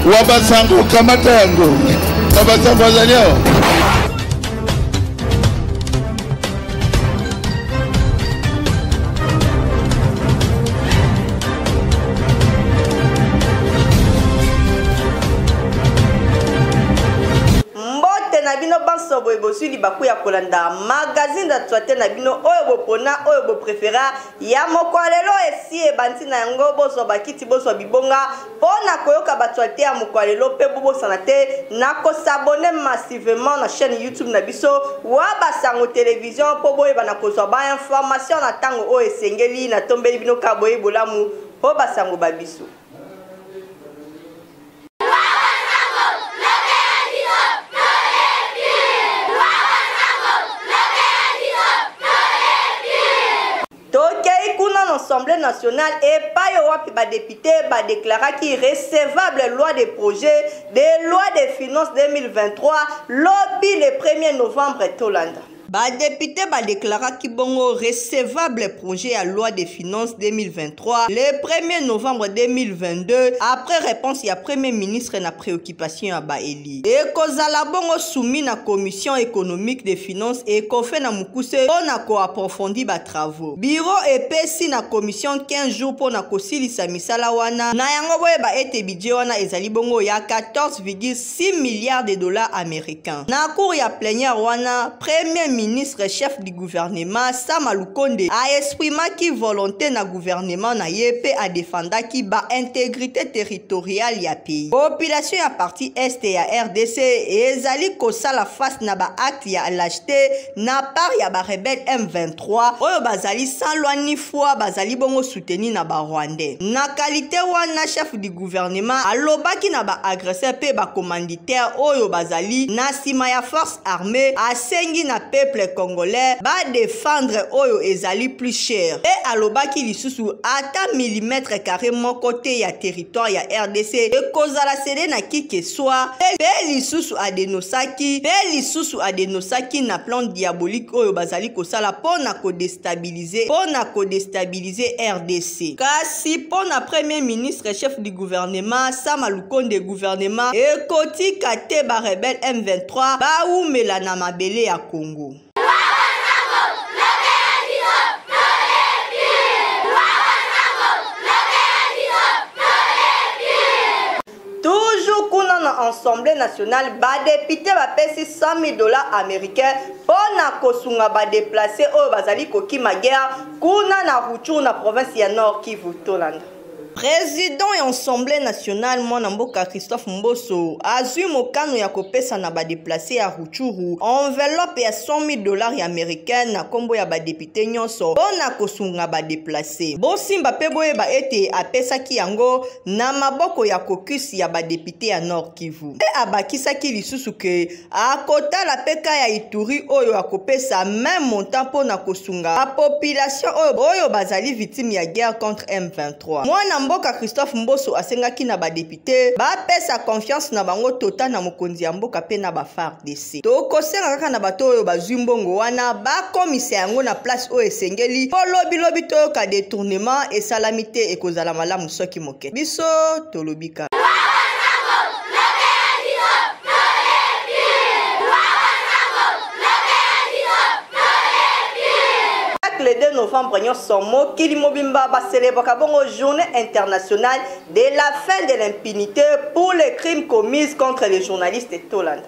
Wabasango kamata yango. Wabasango wazalio. na bino banso boye bosuli baku ya kolanda magazine da twate na bino oyo bopona oyo bo préféra ya mokwalelo esi ebanti na yango boso bakiti boso bibonga pona koyoka batwate ya mokwalelo pe bobosana te na ko s'abonner massivement na chaîne YouTube na biso wa basango télévision po boye bana kozwa ba information na tango oyo esengeli na tombeli bino ka boye bolamu po basango babiso. L'Assemblée nationale et pas yo wapi ba député ba déclara qui recevable loi de projet de loi de finances 2023 lobby le 1er novembre Tolanda. Ba député ba déclara qui bongo recevable projet à loi des finances 2023 le 1er novembre 2022 après réponse ya premier ministre na préoccupation à Baeli. Et kozala bongo soumis na commission économique des finances et kofe na mukuse on a ko approfondi ba travaux. Bureau epesi na commission 15 jours pour na kosilisa misala wana na yango boye ba ete budget wana ezali bongo ya 14,6 milliards de dollars américains. Na cour ya plénière wana premier ministre chef du gouvernement Sama Lukonde a exprimé qui volonté na gouvernement na yepe a défendre qui ba intégrité territoriale ya pays. Population ya parti est ya RDC ezali kosala face na ba acte ya l'acheter na part ya ba rebelle M23 oyo bazali sans loi ni foi bazali bongo soutenir na ba Rwandais. Na qualité wana chef du gouvernement alobaki na ba agresseur pe ba commanditaire oyo bazali na sima ya force armée asengi na peuple congolais ba défendre oyo ezali plus cher et alobaki lisusu ata millimètre carré mon côté ya territoire ya RDC et kozala cédé na qui que soit pe lisusu adenosaki na plan diabolique oyo bazali kosala pona ko déstabiliser RDC kasi pona premier ministre chef du gouvernement Sama Lukonde gouvernement et koti kate ba rebelle M23 ba oumela na mabele ya Congo. Toujours kuna na Assemblée nationale, ba député va payer 100 000 dollars américains pour na kosunga ba déplacer au bazali koki guerre kuna na Rutshuru na province ya Nord Kivu Tolanda. Président et Assemblée nationale Mwanamboka Christophe Mboso azui mokano ya kopesa na ba déplacer à Rutshuru enveloppe ya 100 000 dollars américains na kombo ya ba député nyonso pona kosunga ba déplacer. Bosimba pe boye ba ete apesa ki yango na maboko ya caucus ya ba député ya Nord Kivu. E abakisa ki lisusu ke akota la peka ya Ituri oyo akopesa même montant pona kosunga la population oyo bazali victime ya guerre contre M23. Mboka Christophe Mboso asengaki na ba député ba pesa confiance na bango total na mokonzi ya mboka pe na ba FARDC. To kosenga kaka na bato oyo bazwi mbongo wana ba komisa yango na place oyo esengeli po lobi to ka détournement et salamité ekozala malamu soki moke. Biso tolobika. Le 2 novembre, nous sommes Kilimobimba va célébrer la journée internationale de la fin de l'impunité pour les crimes commis contre les journalistes de Tolanda.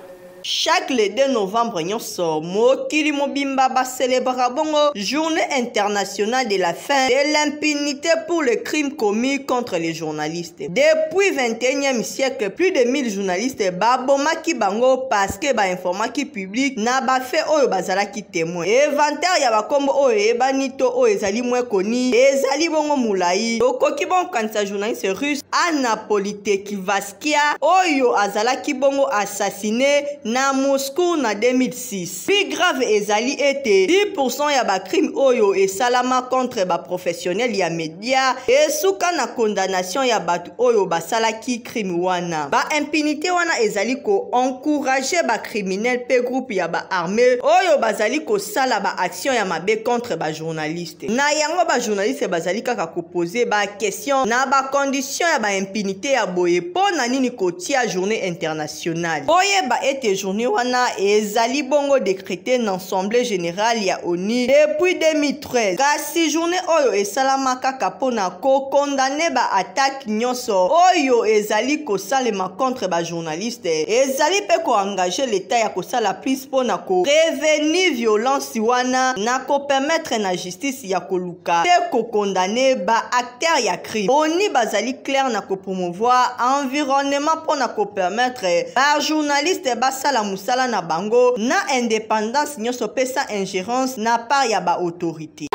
Chaque le 2 novembre, nous sommes Kilimobimba va célébrer la journée internationale de la fin de l'impunité pour les crimes commis contre les journalistes. Depuis le 21e siècle, plus de 1000 journalistes babomaki bango parce que ba informaki public na ba fait oyo bazala ki témoin. Inventaire ya bakombo oyo ebanito oyo ezali mwe koni ezali bongo mulai. Okoki bon kanisa journaliste russe Anna Politkovskaya oyo azala ki bongo assassiné na Moscou na 2006. Plus grave ezali ete 10% ya ba crime oyo esalama contre ba professionnel ya media esuka na condamnation ya batu oyo basalaki crime wana. Ba impunité wana ezali ko encourager ba criminel pe groupe ya ba armée oyo bazali ko sala ba action ya mabe contre ba journaliste. Na yango ba journaliste bazali kaka ko poser ba question na ba condition ya ba impunité ya boye po na nini kotia journée internationale. Boye ba ete journée wana ezali bongo décrété na assemblée générale ya ONU depuis 2013. Kasi journée oyo esalama kaka pona ko condamner ba attaque nyonso oyo ezali ko salema contre ba journaliste. Ezali pe ko engager l'état ya ko sala plus pona ko prévenir violence wana na ko permettre na justice ya ko luka te ko condamner ba acteur ya crime. ONU bazali clair na ko promouvoir environnement pona ko permettre ba journaliste basala musala na bango na indépendance nyonso pesa ingérence na part ya ba autorité.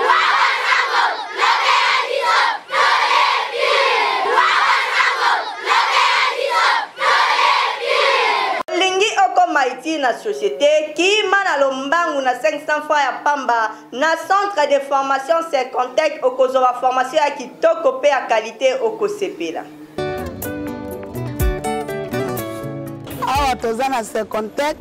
Haïti na société qui mana lombangu na 500 francs ya pamba na centre de formation Secontec au kozova formation ya kitoko pe ya qualité au kosepela. Awa tozana Secontec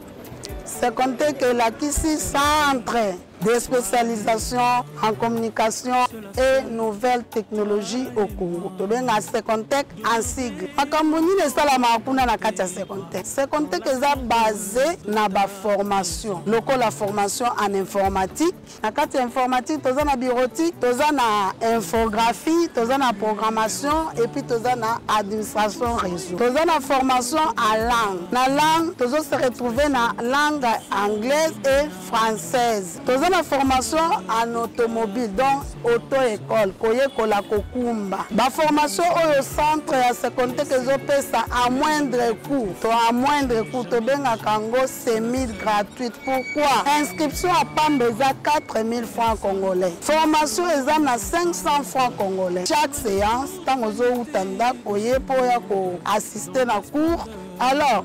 est la kisi centre de spécialisation en communication et nouvelles technologies au Congo. Tobenga Secontec en sigle. Makambuni ne sala makuna na kati ya Secontec. Secontec est basé na ba formation. Loko la formation en informatique. Na kati ya informatique, toza na bureautique, toza na infographie, toza na programmation et puis toza na administration réseau. Toza na formation en langue. Na langue, toza se retrouver na langue anglaise et française. Toza na formation en automobile, donc auto-école, koye kola kokumba. Ba formation au centre ya Secontec ezopesa à moindre coût. To à moindre coût, to benga kango semi-gratuite. Pourquoi? Inscription à Pambeza 4000 francs congolais. Formation examen à 500 francs congolais. Chaque séance, tant aux utanda koye poya ko assister na cours. Alors,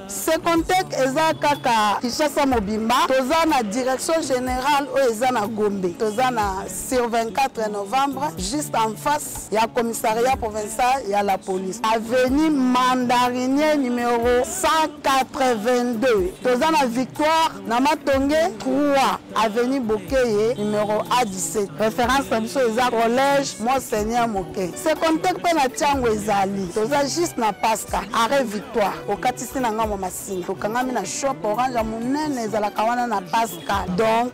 Secontec eza kaka Kishasa Mobimba, toza na direction générale o eza na Gombe. Toza na sur 24 novembre juste en face ya commissariat provincial ya la police. Avenue Mandarinier numéro 182. Toza na Victoire na Matonge 3 avenue Bokeye numéro A17. Référence à biso eza collège Monseigneur Moke. Secontec pe na Tiango ezali. Toza juste na Pasca arrêt Victoire au katisi na ngamo masini. Tokangami na shop orange ya munene ezalaka wana na Pascal. Donc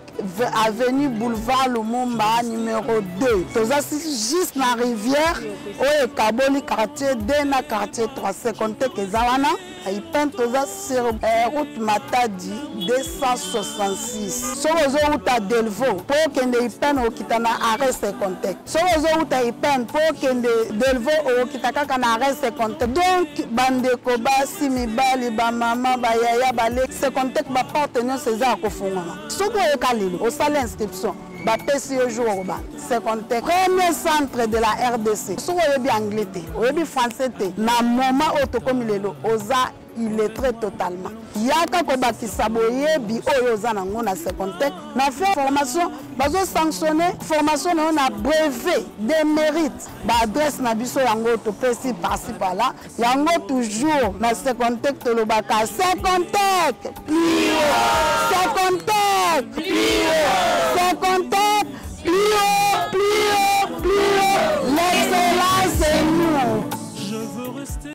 avenue boulevard Lumumba numéro 2. Toza juste na rivière oyo kaboli quartier 2 na quartier 3. Secontec ezawana ipen toza sur route Matadi 266. So ozo uta Delvaux po kende ipen okita na arrêt Secontec. So ozo uta ipen po kende Delvaux okita kaka na arrêt Secontec. Donc bandeko basi mibali ba mama ba yaya bale Secontec ba partenaire César kofungama. Soko ekalelo o sala inscription ba pesi au jour ba Secontec premier centre de la RDC. Soko yebi anglais te, yebi français te. Na moment otokomilelo oza illettré totalement. Yaka ko bakisa boyebi oyo oza nango na Secontec na fait formation bazo sanctionner formation na brevet de mérite ba adresse na biso yango to pesi par-ci par-là yango toujours na Secontec to lobaka Secontec plus haut Secontec plus haut Secontec plus haut plus haut plus haut l'excellence c'est nous. Je veux rester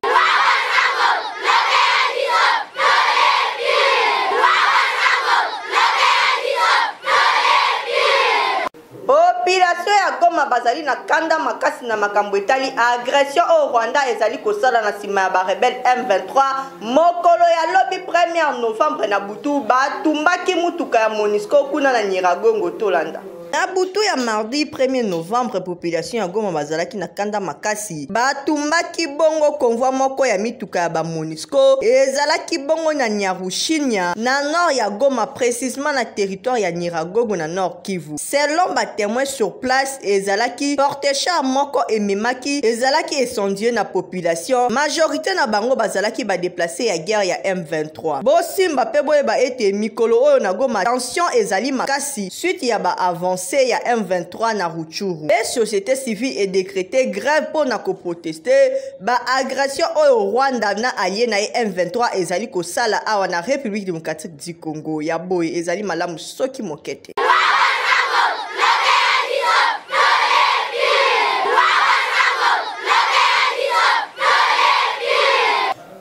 population ya Goma bazali na kanda makasi na makambo etali agression au Rwanda ezali kosala na sima ya ba rebelle M23 mokolo ya lobi 1er novembre na butu batumbaki mutuka ya Monisco kuna na Nyiragongo tolanda. Na butu ya mardi 1er novembre population ya Goma bazalaki na kanda makasi batumbaki bongo convoi moko ya mituka ya ba MONUSCO ezalaki bongo na Nyarushinya na nord ya Goma, précisément na territoire ya Nyiragongo na nord Kivu. Selon ba témoins sur place ezalaki porte-char moko ememaki ezalaki esondie na population majorité na bango bazalaki ba déplacer ya guerre ya M23. Bosimba pe boyeba ete mikolo oyo na Goma tension ezali makasi suite ya ba avance ya M23 na Rutshuru. Et société civile est décrété grève pour na protester ba agression au Rwanda na allié na M23 ezali ko sala awa na République démocratique du Congo. Ya boy ezali malamu soki mokete.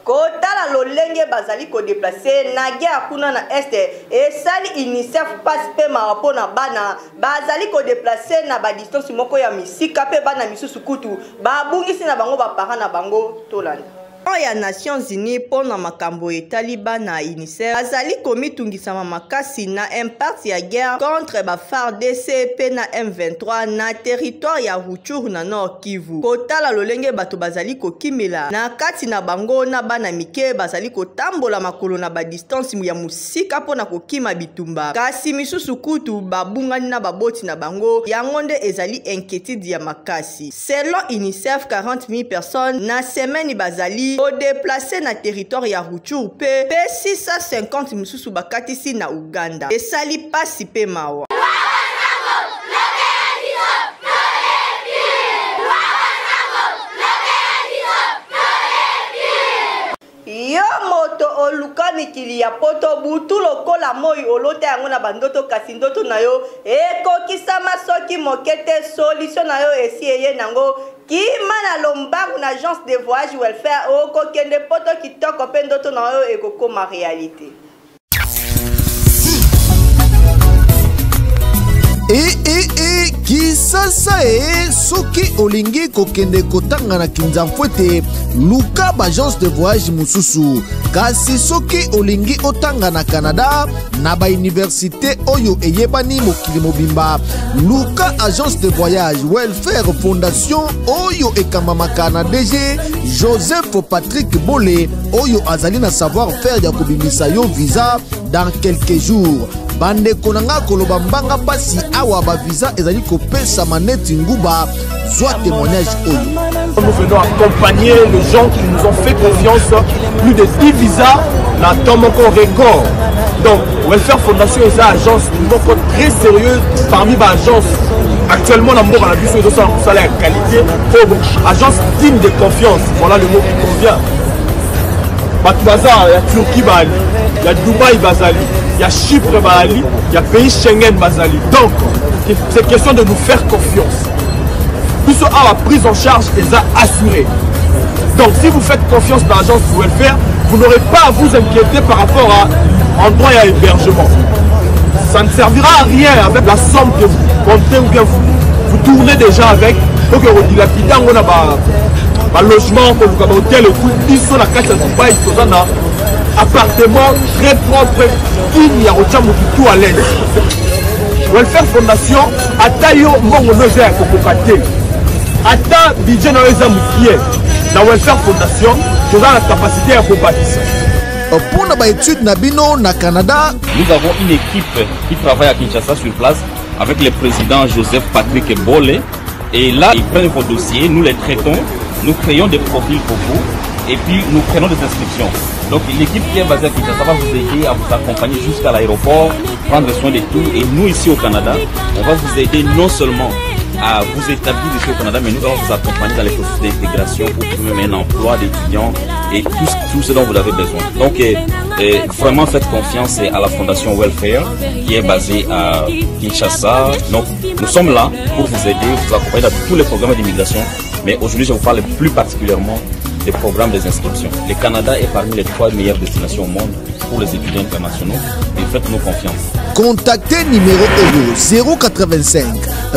Kotala lolenge bazali ko déplacer na guerre kuna na este et sali UNICEF passe pe marapo na bana bazali ko déplacer na ba distance moko ya misika pe bana misusu kutu ba bungisi na bango ba parents na bango tolanda. Ya Nations Unies pour na makambo etali bana UNICEF azali komitungisama makasi na impact ya guerre contre ba FARDC pe na M23 na territoire ya Rutshuru na nord Kivu. Kotala lolenge bato bazali kokimela na kati na bango na bana mike bazali kotambola makolo na ba distance ya musika pona kokima bitumba kasi misusu kutu babungani na baboti na bango yango nde ezali inquiétude ya makasi. Selon UNICEF 40,000 personnes na semaine bazali au déplacer na territoire ya Rutshuru pe 650 misusu bakatisi na Uganda esali pasi pe mawa. Yo moto oluka mikili ya poto butu lokola moi olota yango na bandoto kasi ndoto na yo ekokisama soki mokete solution na yo esi eye nango kima na lombangu na agence de voyage welfare okokende poto kitoko pe ndoto na yo ekokoma réalité. Kisasa soki olingi kokende kotanga na Kinzamfwete luka ba agence de voyage mususu kasi soki olingi otanga na Canada na ba université oyo eyebani mokili mobimba luka agence de voyage welfare fondation oyo ekambamaka na DG Joseph Patrick Bole oyo azali na savoir faire ya kobimisa yo visa dans quelques jours. Bande konanga koloba mbanga pasi awa ba visa ezali kopesa maneti nguba soit témoignage oyo. Nous venons accompagner les gens qui nous ont fait confiance, plus de 10 visas dans Tomoko Record. Donc Welfare Fondation est une agence très sérieuse parmi les agences actuellement dans la bus de salaire qualité, agence digne de confiance, voilà le mot qui convient. Batouazar, il y a Turquie, il y a Dubaï, il y a Chypre, il y a pays Schengen, donc c'est question de nous faire confiance. Tout ça a la prise en charge et ça assuré. Donc si vous faites confiance dans l'agence de welfare, vous n'aurez pas à vous inquiéter par rapport à endroit et à hébergement. Ça ne servira à rien avec la somme que vous comptez ou bien vous tournez déjà avec. Donc on dit la pita, on a un logement, un hôtel et tout. Ils sont la carte de Dubaï, ils sont dans appartement très propre, digne, tout à l'aise. Welfare Fondation, à taille mongo noze à kokokate. Ata budget na eza mukie. Na Welfare Fondation, nous avons la capacité à combattre. Pour la étude Nabino na Canada, nous avons une équipe qui travaille à Kinshasa sur place avec le président Joseph Patrick Bole. Et là, ils prennent vos dossiers, nous les traitons, nous créons des profils pour vous et puis nous prenons des inscriptions. Donc l'équipe qui est basée à Kinshasa va vous aider à vous accompagner jusqu'à l'aéroport, prendre soin de tout. Et nous ici au Canada, on va vous aider non seulement à vous établir ici au Canada, mais nous allons vous accompagner dans les processus d'intégration pour trouver un emploi d'étudiants et tout ce dont vous avez besoin. Donc vraiment faites confiance à la Fondation Welfare qui est basée à Kinshasa. Donc nous sommes là pour vous aider, vous accompagner dans tous les programmes d'immigration. Mais aujourd'hui je vous parle plus particulièrement des programmes des inscriptions. Le Canada est parmi les 3 meilleures destinations au monde pour les étudiants internationaux et faites-nous confiance. Contactez numéro 085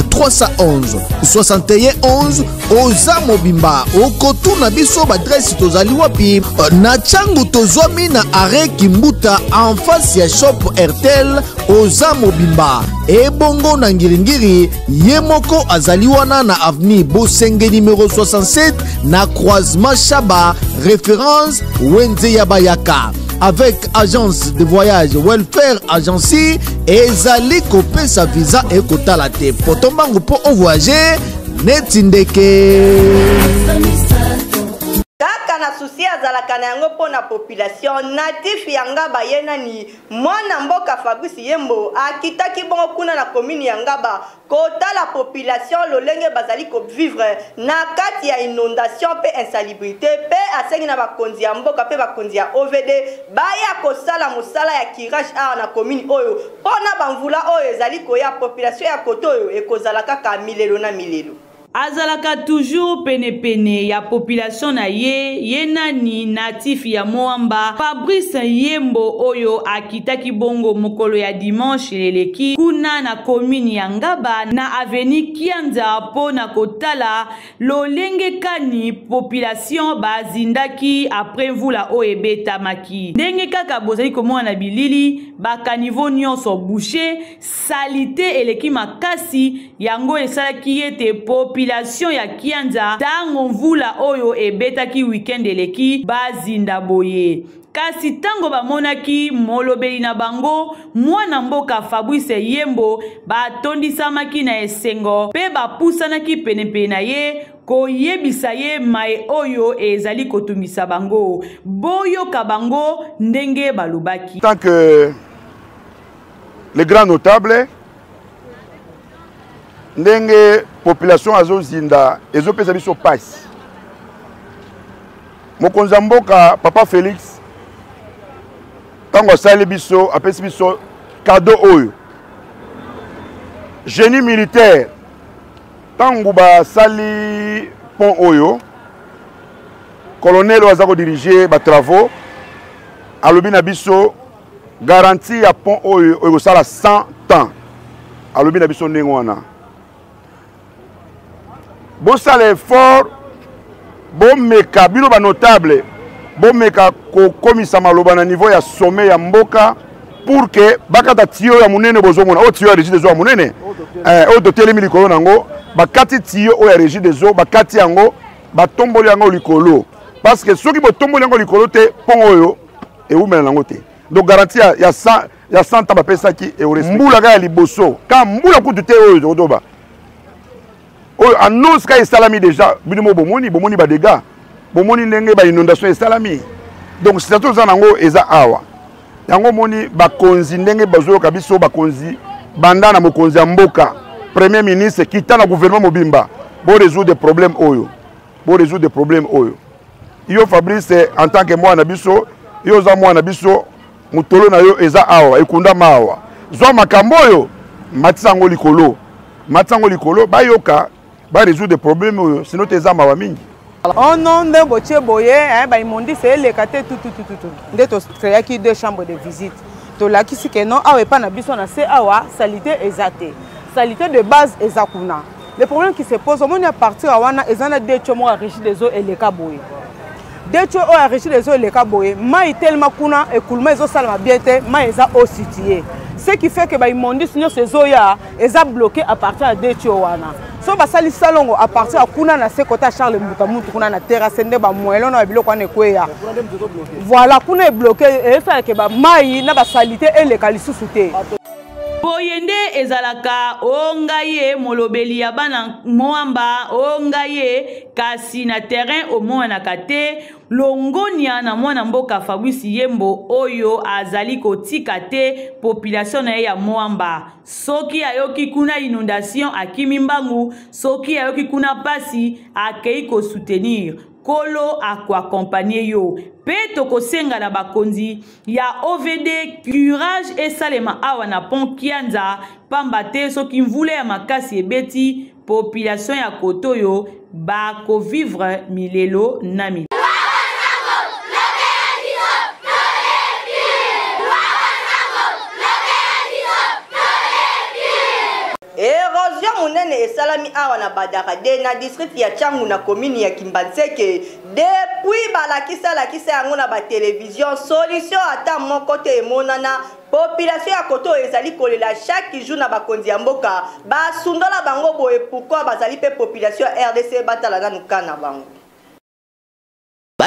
311 61 11 Oza Mobimba Okotu na biso badresse tozali wapi na changu tozwami na arrêt Kimbuta en face ya shop Airtel Oza Mobimba ebongo na ngiringiri yemoko azali wana na avenue Bosenge numéro 67 na croisement Chaba référence Wenze Yabayaka. Avec agence de voyage Welfare Agency ezali kopesa visa et kotala te potombangu po o voyager netindeke kaka na susi azalaka na yango mpo na population natif yangaba ye nani mwana mboka Fabrice Yembo akitaki bongo kuna na commune yangaba kotala population lolenge bazali ko vivre na kati ya inondation pe insalubrité pe asengi na bakonzi ya mboka pe bakonzi ya OVD baya kosala mosala ya kirage a na commune oyo pona bamvula oyo ezali koya population ya koto oyo ekozala kaka milelo na milelo. Azalaka toujours pene ya population na ye nani natif ya Moamba Fabrice Yembo oyo akitaki bongo mokolo ya dimanche leleki kuna na commune ya Ngaba na avenue Kianza po na kotala lolenge kani population bazindaki après mvula oyo ebetamaki ndenge kaka bozali komona bilili bakanivo nyonso bouché salité eleki makasi yango esalaki ete population ya Kianza tango mvula oyo ebetaki weekend eleki bazinda boye kasi tango bamonaki molobeli na bango mwana mboka Fabrice Yembo batondisamaki na esengo pe bapusanaki penepene na ye koyebisa ye mai oyo ezali kotumisa bango boyoka bango ndenge balobaki. Tant que les grands notables ndenge population azozinda ezopesa biso pasi mokonzi mboka papa Félix tango asali biso apesi biso cadeau oyo génie militaire tango basali pont oyo colonel oyo ko diriger ba travaux alobi na biso garantie ya pont oyo ekosala 100 ans alobi na biso ndenge wana bosala effort bomeka bino ba notable bomeka kokomisa maloba na niveau ya sommet ya mboka pour que bakata tio ya munene bozomona o tio ya régie des eaux munene o dotelemi likolo nango bakati tio o ya régie des eaux bakati yango batomboli yango likolo parce que soki botomboli yango likolo te pont oyo eumela nango te donc garantie ya 100 ans bapesaki e mbula ka ya liboso ka mbula kutu te oyo odoba oyo annonce ka esalami déjà bino bomoni ba dégâts bomoni ndenge ba inondation esalami donc c'est tout ça nango eza awa yango moni bakonzi ndenge bazoyoka biso bakonzi banda na mokonzi ya mboka premier ministre kita na gouvernement mobimba bo résoudre des problèmes oyo yo Fabrice en tant que moi na biso yo za moi na biso mutolo na yo eza awa ekunda mawa zo makambo oyo matsango likolo bayoka ba résoudre des problèmes oyo sinon te za mawa mingi. Oh non, de boche boye, bah ils m'ont dit c'est les caté tout. Nde to créaki 2 chambres de visite. To la kisi que non, awe pas na biso na se awa salité exacte. Salité de base ezakuna. Le problème qui se pose, on est parti à wana ezana de chomo a régie des eaux et les kaboye. De chomo a régie des eaux et les kaboye, ma tellement kuna et kulma ezo salma bien te, ma eza au situé. Ce qui fait que bah ils m'ont dit sinon ces eaux ya eza bloqué à partir de chowana. So basali salongo à partir à kuna na sekota Charles Mbukamutu kuna na terrasse nde ba moelo na biloko na kweya voilà kuna est bloqué et ça que ba mai na ba salité et les kalisusu te boyende ezalaka ongaye molobeli ya bana moamba ongaye kasi na terrain au mona kate longonia na mwana mboka Fabrice Yembo oyo azali kotika te population na ya moamba soki ayoki kuna inondation akimi mbangu soki ayoki kuna pasi akei ko soutenir kolo accompagner yo peto kosenga na bakonzi ya OVD curage esalema awa na pont Kianza pamba te soki mvule ya makasi ebeti population ya kotoyo ba ko vivre milelo na milelo. érosion monene esalami awa na Badarade na district ya Tchangu na commune ya Kimbanzeke depuis balakisa yango na ba télévision solution ata moko te emonana. Population ya koto ezali kolela chaque jour na bakonzi ya mboka basundola bango boye pourquoi bazali pe population RDC batala na nukana bango.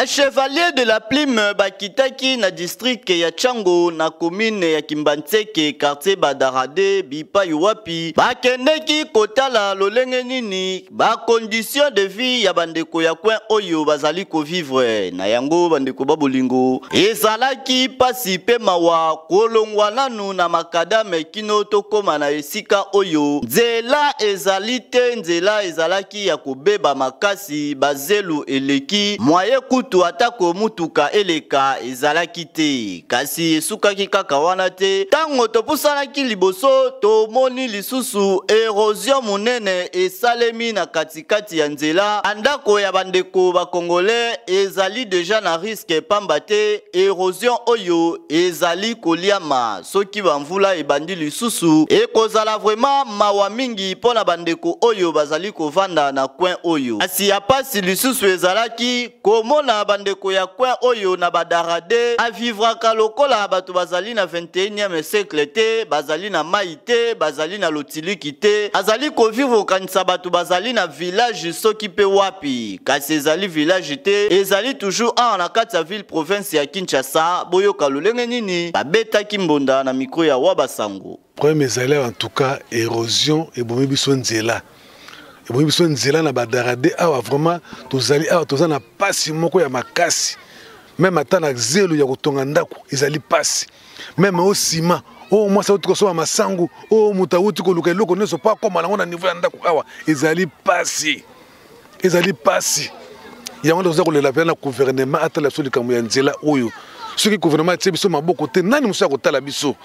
Chevalier de la Plume bakitaki na district ya Tchango na commune ya Kimbanzeke quartier Badarade bipa yuwapi bakendeki kotala lolenge nini ba condition de vie ya bandeko ya coin oyo bazali ko vivre na yango bandeko babolingo ezalaki pasi pe mawa kolongwa nanu na makadame kino tokoma na esika oyo nzela ezali te nzela ezalaki ya kobeba makasi bazelu eleki moye kutu atako mutuka eleka ezalaki te kasi esukaki kaka wana te tango topusanaki liboso tomoni lisusu érosion monene esalemi na katikati ya nzela andako ya bandeko bakongole ezali deja na risque pamba te érosion oyo ezali koliama soki bamvula ebandi lisusu ekozala vraiment mawa mingi pona bandeko oyo bazali kovanda na coin oyo asi ya pasi lisusu ezalaki komona bandeko ya coin oyo na Badarade avivraka lokola bato bazali na 21e siècle te bazali na mai te bazali na lotiliki te azali kovivre kanisa bato bazali na village soki pe wapi kasi ezali village te ezali toujours na kati ya ville province ya Kinshasa boyoka lolenge nini babetaki mbonda na micro ya Wabasango. Problème ezali en tout cas érosion et bomi biso nzela. Et bomi biso nzela na Badarade awa vraiment tozali awa toza na pasi moko ya makasi. Même ata na zelo ya kotonga ndako ezali pasi. Même au ciment oh moi ça uti kosoba masangu oh mutauti koluka eloko neso pa koma na niveau ya ndako awa ezali pasi. Ezali pasi. Yango toza kolela pe na gouvernement atala so likambo ya nzela oyo. Soki gouvernement tse biso maboko te nani musa kotala biso.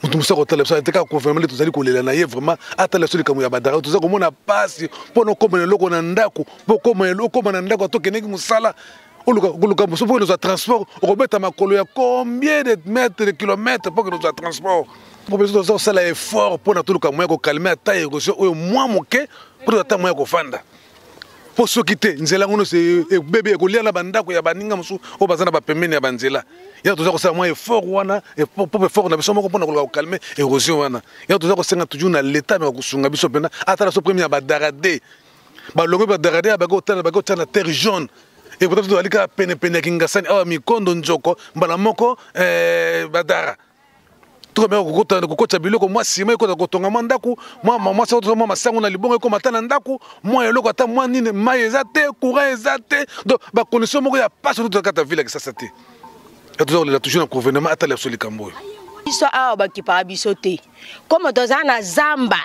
Mutu musa kotala biso ateka gouvernement tozali kolela na ye vraiment atala so likambo ya Badarade toza komona pasi pona koma eloko na ndako po koma eloko na ndako atokeneki musala. Oluka muso pour nos transport robeta makolo ya combien de mètres de kilomètres pour que nos transport pour besoin de ça l'effort pour na toluka moya ko calmer ata érosion oyo moi moke pour ata moya ko fanda pour ceux qui te nzela ngono c'est bébé ko lia na bandako ya baninga musu o bazana ba pembeni ya banzela ya toza ko sa moya effort wana et pour effort na biso moko pour na ko calmer érosion wana ya toza ko senga toujours na l'état na ko sunga biso pena ata la so premier Badarade ba longo Badarade ba ko tana terre jaune. Et peut-être que tu as peine kingasani awa mikondo njoko mbala moko Badara to me ko ta biloko moi sima ko kotonga mandaku moi sa to moi masango na libongo ko matana ndaku moi eloko ata moi nini mai ezate courant ezate donc ba condition moko ya passe toute la ville que ça c'était et toujours la toujours na gouvernement ata la solikambo iso awa ba kipa biso te comme tozana zamba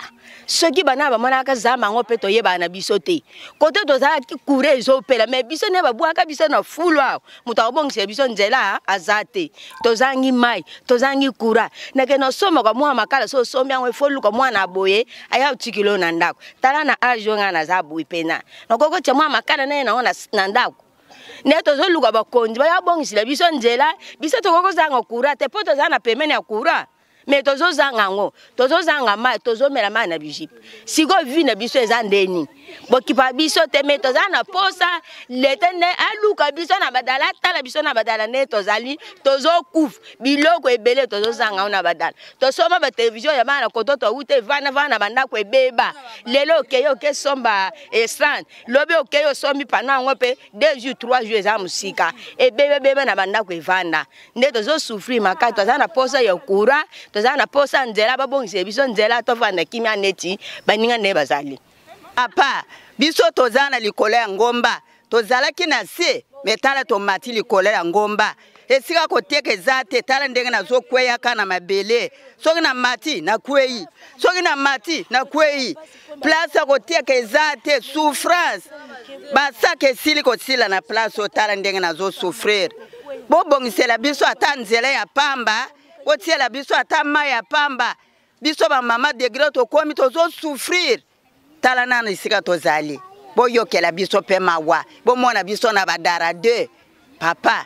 soki bana ba manaka zamba ngo peto yeba na biso te kote tozala ki courant ezopela mais biso ne ba bwaka biso na fulwa muta obongise biso nzela azate tozangi mai tozangi courant na ke no soma kwa mwa makala so sombi ngo folu kwa mwana boye aya utikilo na ndako tala na ajo nga na zabu ipena nokoko che mwa makala na ndako neto zo luka bakonzi ba bongisila biso nzela biso tokoko zanga courant te poto zana pemene ya courant mais tozo zanga ngo tozo zanga mai tozo mela mai na bijipe siko vi na biso ezandeni bokipa biso te mais tozana posa letene aluka biso na badala tala biso na badala ne tozali tozo kuf biloko ebele tozo zanga na badala tosoma ba television ya bana koto to ute vana banda ko ebeba lelo keyo ke somba esran lobe okeyo sombi pana ngo pe 2 jours 3 jours za musika ebebe na banda ko evanda ne tozo souffrir makati tozana posa ya kura tozana posa nzela babongise biso nzela tovanda kimia neti baninga ne bazali apa biso tozana likolo ya ngomba tozalaki na se metala tomati likolo ya ngomba esika koteka ezate tala ndenge nazo kweya kana mabele soki na mati na kweyi soki na mati na kweyi place koteka ezate souffrance basaka esili kosila na place otala ndenge nazo souffrir bobongisela biso ata nzela ya pamba botiela biso ata mai ya pamba biso ba mama degré tokomi tozo souffrir tala nana isika tozali boyokela biso pe mawa bomona biso na Badarade papa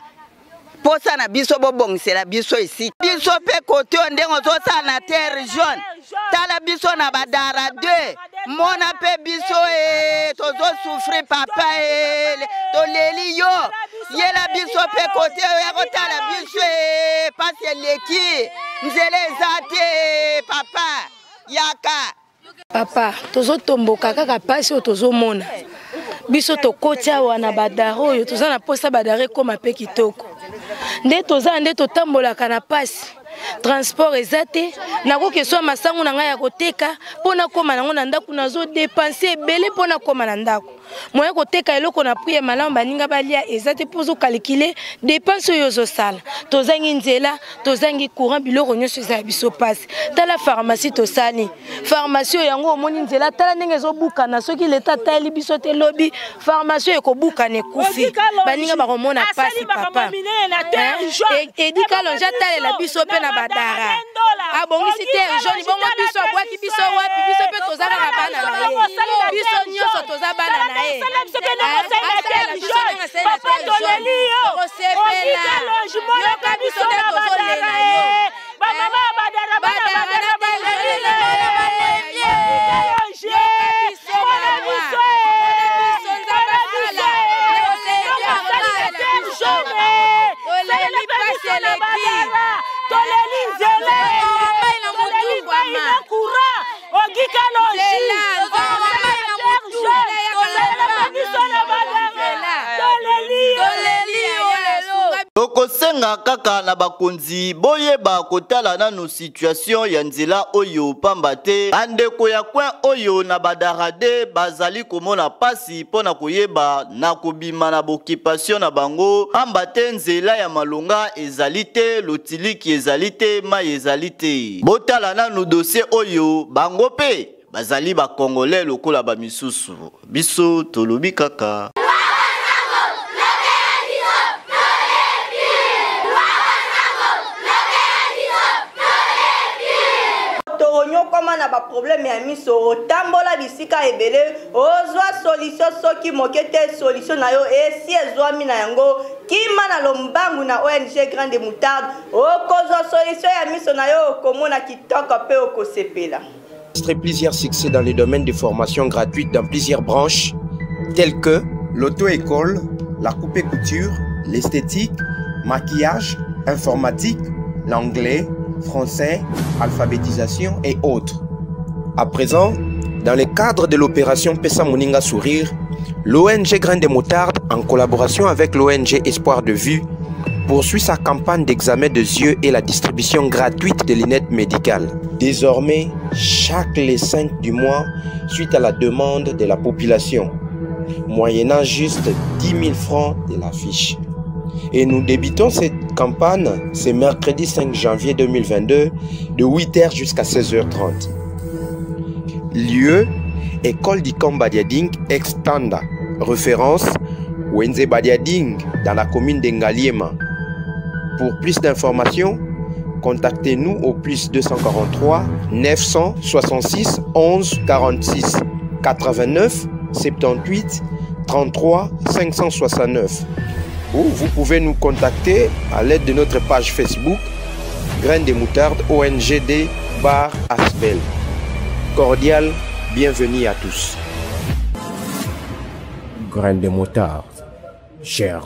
posa na biso bobongisela biso ici biso pe kote ndenge ozosala na terre jaune tala biso na badara 2 mona pe biso tozosouffrir papa toleli yo yela biso pe kote ya kotala biso pasi eleki nzela eza te papa yaka papa tozotomboka kaka pasi oyo tozomona biso tokoti awa na badara oyo toza na posa badara ekoma mpe kitoko nde toza nde totambolaka na pasi transport eza te nakoki eswa masango na ngai ya koteka mpo nakoma nango na ndako nazodepanse ebele mpo nakoma na ndako moya koteka eloko na priye malamu baninga balia eza te mpo ozokalikile depanse oyo ozosala tozangi nzela tozangi courant biloko nyonso eza ya biso pasi tala pharmacie tosali pharmacie oyo yango omoni nzela tala ndenge ezobukana soki leta atali biso te lobi pharmacie oyo ekobukana ekufi baninga bakomona pasi papa edika longe atalela biso mpe na badara abongisi terre jaune bongo biso abwaki biso wapi biso mpe toza kaka bana na ye biso nyonso toza bana na ye tokosenga kaka na bakonzi boyeba kotala nanu situation ya nzela oyo pamba te bandeko ya coin oyo na badarade bazali komona pasi mpona koyeba na kobima na boccupation na bango pamba te nzela ya malonga ezali te lotiliki ezali te mai ezali te botala nanu dossier oyo bango pe bazali bakongole lokola bamisusu biso tolobi kaka koma na ba problème ya miso otambola bisika ebele ozwa solution soki mokete solution na yo esi ezwami na yango kima na lombangu na ONG Grande Moutarde okozwa solution ya miso na yo okomona kitoko pe okosepela. Plusieurs succès dans les domaines de formation gratuite dans plusieurs branches telles que l'auto-école, la coupe et couture, l'esthétique, maquillage, informatique, l'anglais, français, alphabétisation et autres. À présent, dans le cadre de l'opération Pesa Moninga Sourire, l'ONG Grande Moutarde, en collaboration avec l'ONG Espoir de Vue, poursuit sa campagne d'examen des yeux et la distribution gratuite de lunettes médicales. Désormais, chaque les 5 du mois, suite à la demande de la population, moyennant juste 10 000 francs de la fiche. Et nous débutons cette campagne ce mercredi 5 janvier 2022 de 8h jusqu'à 16h30. Lieu, École d'Ikom Badiading Extanda. Référence, Wenze Badiading dans la commune d'Engaliema. Pour plus d'informations, contactez-nous au plus 243 966 11 46 89 78 33 569. Ou vous pouvez nous contacter à l'aide de notre page Facebook Graines de Moutarde ONGD Bar Aspel. Cordial, bienvenue à tous. Graines de Moutarde, cher.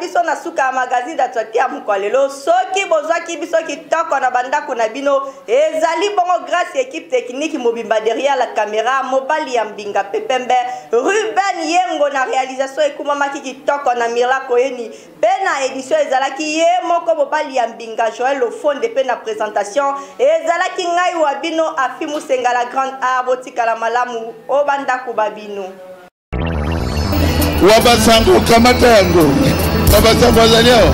biso na suka magazine d'Atwatia Mukwalelo soki bozwaki biso kitoko na bandako na bino ezali bongo grâce équipe technique mobimba derrière la caméra mobali ya mbinga pepembe Ruben Yengo na réalisation ekumamaki kitoko na Mira Koeni pe na édition ezalaki ye moko mobali ya mbinga Joël Ofonde pe na présentation ezalaki ngai wa bino Afimu Senga la grande abotika la malamu o bandako babino wabasango kamata yango wabasango wazaliao